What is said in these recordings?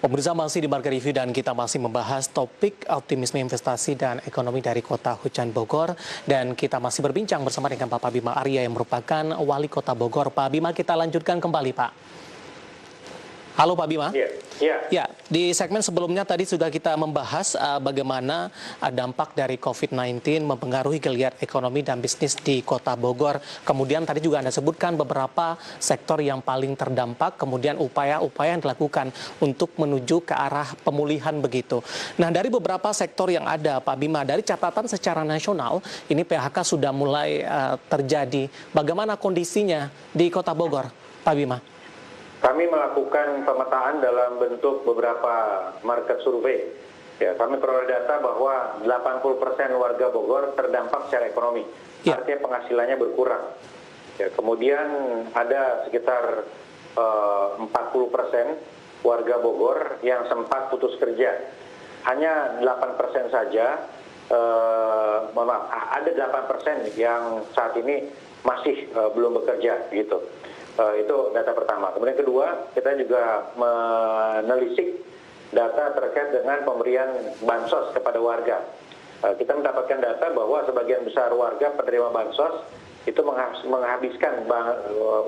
Pemirsa masih di Market Review dan kita masih membahas topik optimisme investasi dan ekonomi dari Kota Hujan Bogor. Dan kita masih berbincang bersama dengan Bapak Bima Arya yang merupakan Wali Kota Bogor. Pak Bima, kita lanjutkan kembali, Pak. Halo Pak Bima. Ya, di segmen sebelumnya tadi sudah kita membahas bagaimana dampak dari COVID-19 mempengaruhi geliat ekonomi dan bisnis di Kota Bogor. Kemudian tadi juga Anda sebutkan beberapa sektor yang paling terdampak, kemudian upaya-upaya yang dilakukan untuk menuju ke arah pemulihan begitu. Nah, dari beberapa sektor yang ada, Pak Bima, dari catatan secara nasional, ini PHK sudah mulai terjadi. Bagaimana kondisinya di Kota Bogor, Pak Bima? Kami melakukan pemetaan dalam bentuk beberapa market survei. Ya, kami peroleh data bahwa 80% warga Bogor terdampak secara ekonomi. Ya. Artinya penghasilannya berkurang. Ya, kemudian ada sekitar 40% warga Bogor yang sempat putus kerja. Hanya 8% saja, ada 8% yang saat ini masih belum bekerja gitu. Itu data pertama. Kemudian kedua, kita juga menelisik data terkait dengan pemberian bansos kepada warga. Kita mendapatkan data bahwa sebagian besar warga penerima bansos itu menghabiskan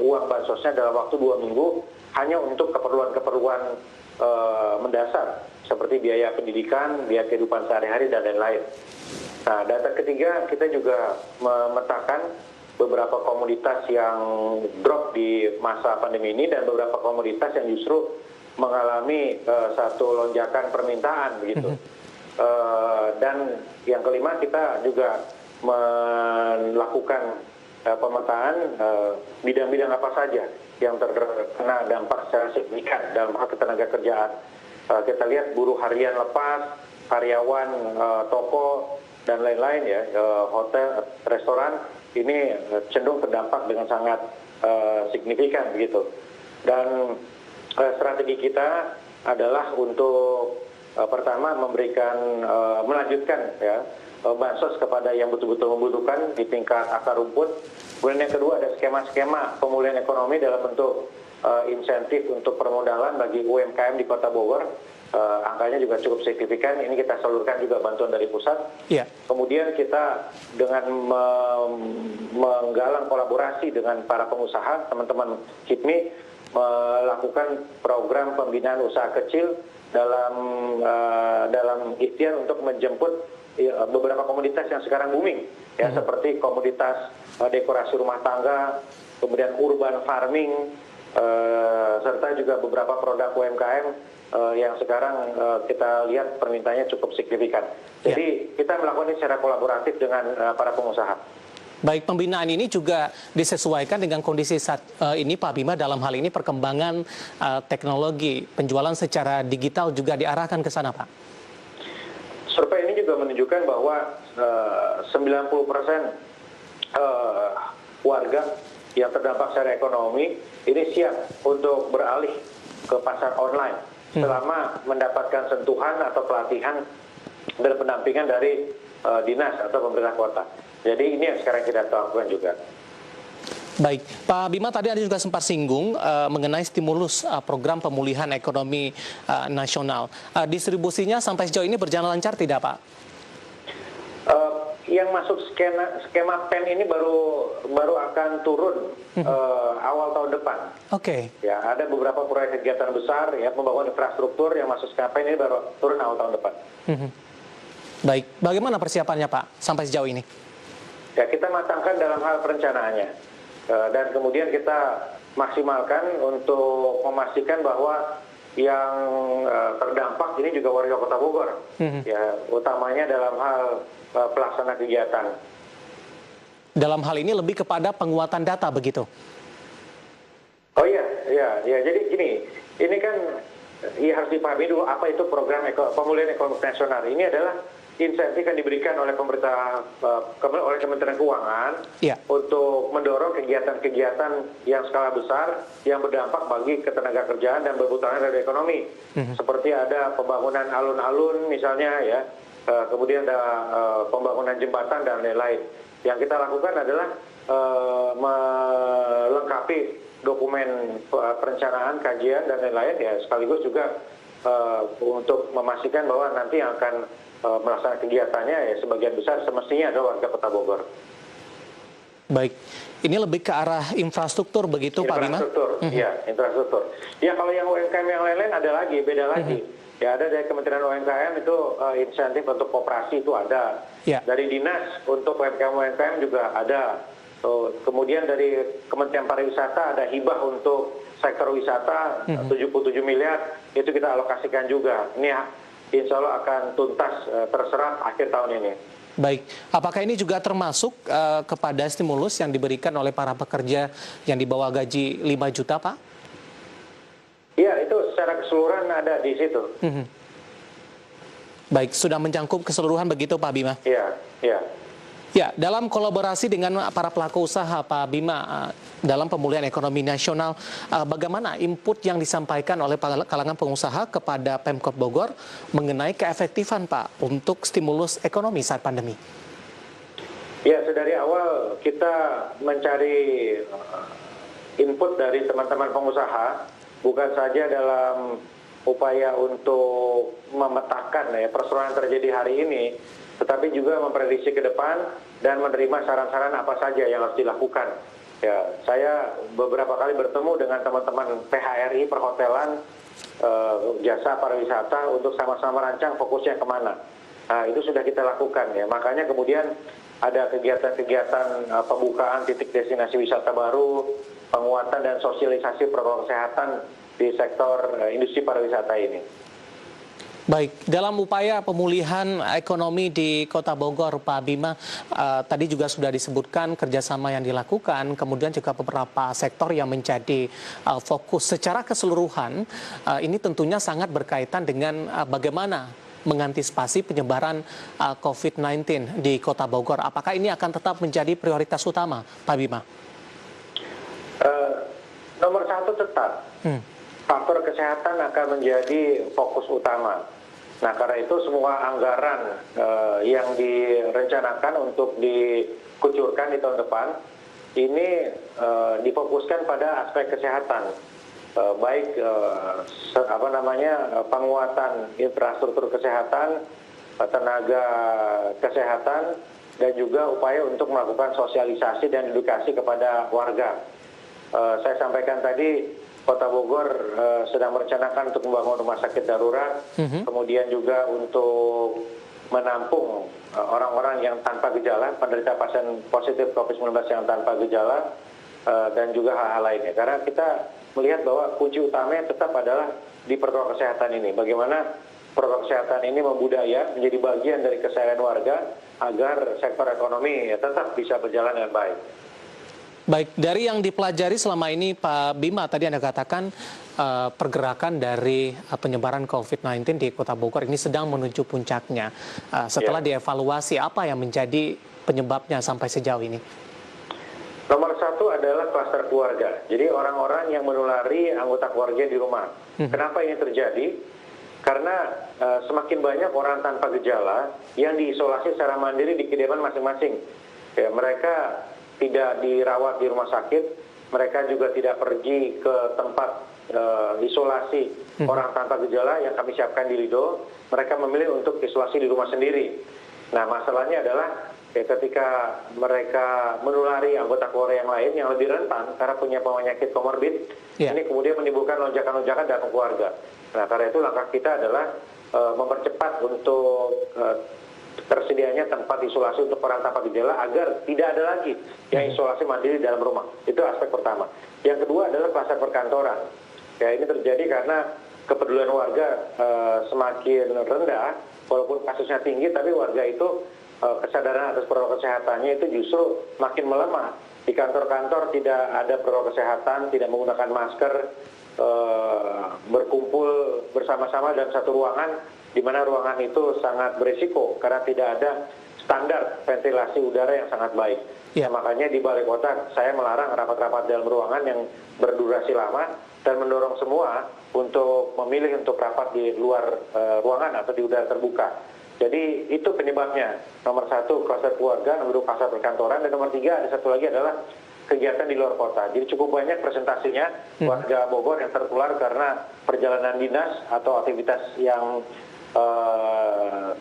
uang bansosnya dalam waktu 2 minggu hanya untuk keperluan-keperluan mendasar seperti biaya pendidikan, biaya kehidupan sehari-hari dan lain-lain. Nah, data ketiga, kita juga memetakan beberapa komoditas yang drop di masa pandemi ini dan beberapa komoditas yang justru mengalami satu lonjakan permintaan begitu. Dan yang kelima, kita juga melakukan pemetaan bidang-bidang apa saja yang terkena dampak secara signifikan dalam hal ketenaga kerjaan. Kita lihat buruh harian lepas, karyawan toko dan lain-lain ya, hotel, restoran, ini cenderung terdampak dengan sangat signifikan begitu. Dan strategi kita adalah untuk pertama melanjutkan ya bansos kepada yang betul-betul membutuhkan di tingkat akar rumput. Kemudian yang kedua, ada skema-skema pemulihan ekonomi dalam bentuk insentif untuk permodalan bagi UMKM di Kota Bogor. Angkanya juga cukup signifikan. Ini kita salurkan juga bantuan dari pusat. Yeah. Kemudian kita dengan menggalang kolaborasi dengan para pengusaha, teman-teman HIPMI melakukan program pembinaan usaha kecil dalam ikhtiar untuk menjemput beberapa komoditas yang sekarang booming, ya, seperti komoditas dekorasi rumah tangga, kemudian urban farming, serta juga beberapa produk UMKM yang sekarang kita lihat permintaannya cukup signifikan. Jadi kita melakukan ini secara kolaboratif dengan para pengusaha. Baik, pembinaan ini juga disesuaikan dengan kondisi saat ini, Pak Bima, dalam hal ini perkembangan teknologi, penjualan secara digital juga diarahkan ke sana, Pak? Survei ini juga menunjukkan bahwa 90% warga yang terdampak secara ekonomi ini siap untuk beralih ke pasar online selama mendapatkan sentuhan atau pelatihan dan pendampingan dari dinas atau pemerintah kota. Jadi ini yang sekarang kita lakukan juga. Baik, Pak Bima, tadi Anda juga sempat singgung mengenai stimulus program pemulihan ekonomi nasional. Distribusinya sampai sejauh ini berjalan lancar tidak, Pak? Yang masuk skema PEN ini baru akan turun awal tahun depan. Oke. Ya, ada beberapa proyek kegiatan besar ya pembangunan infrastruktur yang masuk skema PEN ini baru turun awal tahun depan. Baik, bagaimana persiapannya, Pak, sampai sejauh ini? Ya, kita matangkan dalam hal perencanaannya dan kemudian kita maksimalkan untuk memastikan bahwa yang terdampak ini juga warga Kota Bogor, ya, utamanya dalam hal pelaksana kegiatan. Dalam hal ini lebih kepada penguatan data begitu? Oh iya, jadi gini, ini kan ya harus dipahami dulu apa itu program pemulihan ekonomi nasional. Ini adalah insentif yang diberikan oleh pemerintah, oleh Kementerian Keuangan untuk mendorong kegiatan-kegiatan yang skala besar yang berdampak bagi ketenaga kerjaan dan berputarnya dari ekonomi. Seperti ada pembangunan alun-alun misalnya ya, kemudian ada pembangunan jembatan dan lain-lain. Yang kita lakukan adalah melengkapi dokumen perencanaan, kajian dan lain-lain ya, sekaligus juga untuk memastikan bahwa nanti yang akan melaksanakan kegiatannya ya sebagian besar semestinya adalah warga Kota Bogor. Baik, ini lebih ke arah infrastruktur begitu Pak Bima? Infrastruktur, ya infrastruktur. Ya kalau yang UMKM yang lain-lain ada lagi, beda lagi. Ya ada dari Kementerian UMKM itu insentif untuk koperasi itu ada. Ya. Dari dinas untuk UMKM juga ada. Kemudian dari Kementerian Pariwisata ada hibah untuk sektor wisata 77 miliar itu kita alokasikan juga. Ini insya Allah akan tuntas terserap akhir tahun ini. Baik, apakah ini juga termasuk kepada stimulus yang diberikan oleh para pekerja yang di bawah gaji 5 juta, Pak? Iya, itu secara keseluruhan ada di situ. Baik, sudah mencakup keseluruhan begitu Pak Bima? Iya, iya. Ya, dalam kolaborasi dengan para pelaku usaha Pak Bima dalam pemulihan ekonomi nasional, bagaimana input yang disampaikan oleh kalangan pengusaha kepada Pemkot Bogor mengenai keefektifan Pak untuk stimulus ekonomi saat pandemi? Ya, sedari awal kita mencari input dari teman-teman pengusaha, bukan saja dalam upaya untuk memetakan ya persoalan yang terjadi hari ini, tetapi juga memprediksi ke depan dan menerima saran-saran apa saja yang harus dilakukan. Ya, saya beberapa kali bertemu dengan teman-teman PHRI perhotelan, jasa pariwisata untuk sama-sama rancang fokusnya kemana. Nah, itu sudah kita lakukan ya. Makanya kemudian ada kegiatan-kegiatan pembukaan titik destinasi wisata baru, penguatan dan sosialisasi protokol kesehatan di sektor industri pariwisata ini. Baik, dalam upaya pemulihan ekonomi di Kota Bogor, Pak Bima, tadi juga sudah disebutkan kerjasama yang dilakukan, kemudian juga beberapa sektor yang menjadi fokus secara keseluruhan. Ini tentunya sangat berkaitan dengan bagaimana mengantisipasi penyebaran COVID-19 di Kota Bogor. Apakah ini akan tetap menjadi prioritas utama, Pak Bima? Nomor satu tetap. Faktor kesehatan akan menjadi fokus utama. Nah, karena itu semua anggaran yang direncanakan untuk dikucurkan di tahun depan ini difokuskan pada aspek kesehatan, baik penguatan infrastruktur kesehatan, tenaga kesehatan, dan juga upaya untuk melakukan sosialisasi dan edukasi kepada warga. Saya sampaikan tadi, Kota Bogor sedang merencanakan untuk membangun rumah sakit darurat, kemudian juga untuk menampung orang-orang yang tanpa gejala, penderita pasien positif COVID-19 yang tanpa gejala, dan juga hal-hal lainnya. Karena kita melihat bahwa kunci utamanya tetap adalah di protokol kesehatan ini. Bagaimana protokol kesehatan ini membudaya menjadi bagian dari keseharian warga agar sektor ekonomi tetap bisa berjalan dengan baik. Baik, dari yang dipelajari selama ini Pak Bima, tadi Anda katakan pergerakan dari penyebaran COVID-19 di Kota Bogor ini sedang menuju puncaknya. Setelah dievaluasi, apa yang menjadi penyebabnya sampai sejauh ini? Nomor satu adalah kluster keluarga. Jadi orang-orang yang menulari anggota keluarga di rumah. Kenapa ini terjadi? Karena semakin banyak orang tanpa gejala yang diisolasi secara mandiri di kediaman masing-masing. Ya, mereka tidak dirawat di rumah sakit, mereka juga tidak pergi ke tempat isolasi orang tanpa gejala yang kami siapkan di Lido, mereka memilih untuk isolasi di rumah sendiri. Nah, masalahnya adalah ketika mereka menulari anggota keluarga yang lain yang lebih rentan karena punya penyakit komorbid, ini kemudian menimbulkan lonjakan-lonjakan dalam keluarga. Nah, karena itu langkah kita adalah mempercepat untuk tersedianya tempat isolasi untuk orang tanpa gejala agar tidak ada lagi yang isolasi mandiri dalam rumah. Itu aspek pertama. Yang kedua adalah kluster perkantoran. Ya, ini terjadi karena kepedulian warga semakin rendah, walaupun kasusnya tinggi, tapi warga itu kesadaran atas protokol kesehatannya itu justru makin melemah. Di kantor-kantor tidak ada protokol kesehatan, tidak menggunakan masker, berkumpul bersama-sama dalam satu ruangan, di mana ruangan itu sangat berisiko karena tidak ada standar ventilasi udara yang sangat baik. Nah, makanya di Balai Kota saya melarang rapat-rapat dalam ruangan yang berdurasi lama dan mendorong semua untuk memilih untuk rapat di luar ruangan atau di udara terbuka. Jadi itu penyebabnya. Nomor satu kluster keluarga, nomor dua kluster perkantoran, dan nomor tiga ada satu lagi adalah kegiatan di luar kota. Jadi cukup banyak presentasinya warga Bogor yang tertular karena perjalanan dinas atau aktivitas yang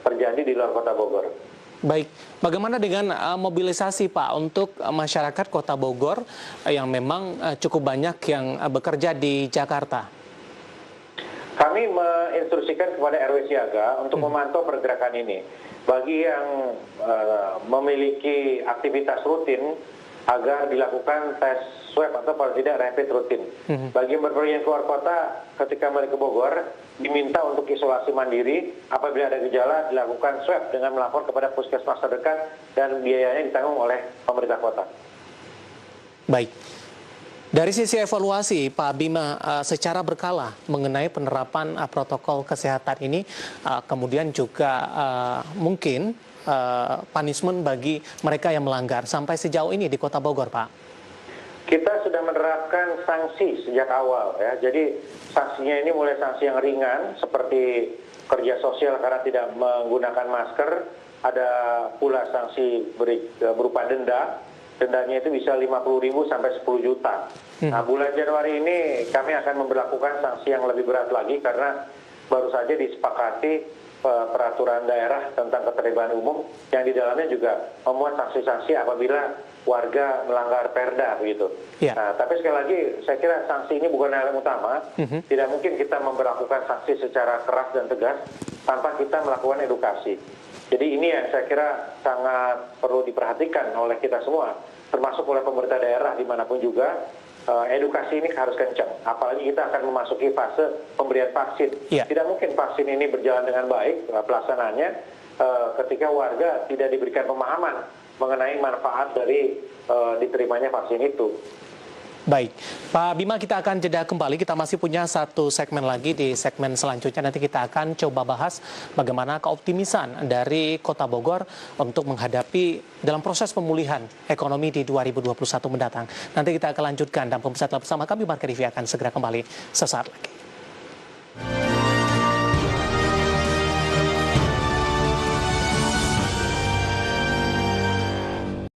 terjadi di luar kota Bogor. Baik, bagaimana dengan mobilisasi Pak untuk masyarakat Kota Bogor yang memang cukup banyak yang bekerja di Jakarta? Kami menginstruksikan kepada RW Siaga untuk memantau pergerakan ini. Bagi yang memiliki aktivitas rutin, agar dilakukan tes swab atau paling tidak rapid rutin. Bagi yang berpergian keluar kota, ketika balik ke Bogor, diminta untuk isolasi mandiri. Apabila ada gejala, dilakukan swab dengan melapor kepada puskesmas terdekat dan biayanya ditanggung oleh pemerintah kota. Baik. Dari sisi evaluasi, Pak Bima, secara berkala mengenai penerapan protokol kesehatan ini, kemudian juga mungkin punishment bagi mereka yang melanggar sampai sejauh ini di Kota Bogor, Pak? Kita sudah menerapkan sanksi sejak awal, ya. Jadi sanksinya ini mulai sanksi yang ringan seperti kerja sosial karena tidak menggunakan masker, ada pula sanksi berupa denda. Dendanya itu bisa 50.000 sampai 10 juta. Nah, bulan Januari ini kami akan memberlakukan sanksi yang lebih berat lagi karena baru saja disepakati peraturan daerah tentang ketertiban umum yang di dalamnya juga memuat sanksi-sanksi apabila warga melanggar perda begitu. Ya. Nah, tapi sekali lagi saya kira sanksi ini bukan hal yang utama. Tidak mungkin kita memberlakukan sanksi secara keras dan tegas tanpa kita melakukan edukasi. Jadi ini yang saya kira sangat perlu diperhatikan oleh kita semua, termasuk oleh pemerintah daerah dimanapun juga. Edukasi ini harus kencang, apalagi kita akan memasuki fase pemberian vaksin. Tidak mungkin vaksin ini berjalan dengan baik pelaksanaannya ketika warga tidak diberikan pemahaman mengenai manfaat dari diterimanya vaksin itu. Baik, Pak Bima, kita akan jeda kembali. Kita masih punya satu segmen lagi. Di segmen selanjutnya nanti kita akan coba bahas bagaimana keoptimisan dari Kota Bogor untuk menghadapi dalam proses pemulihan ekonomi di 2021 mendatang. Nanti kita akan lanjutkan dan pemirsa bersama kami, Marka Divi akan segera kembali sesaat lagi.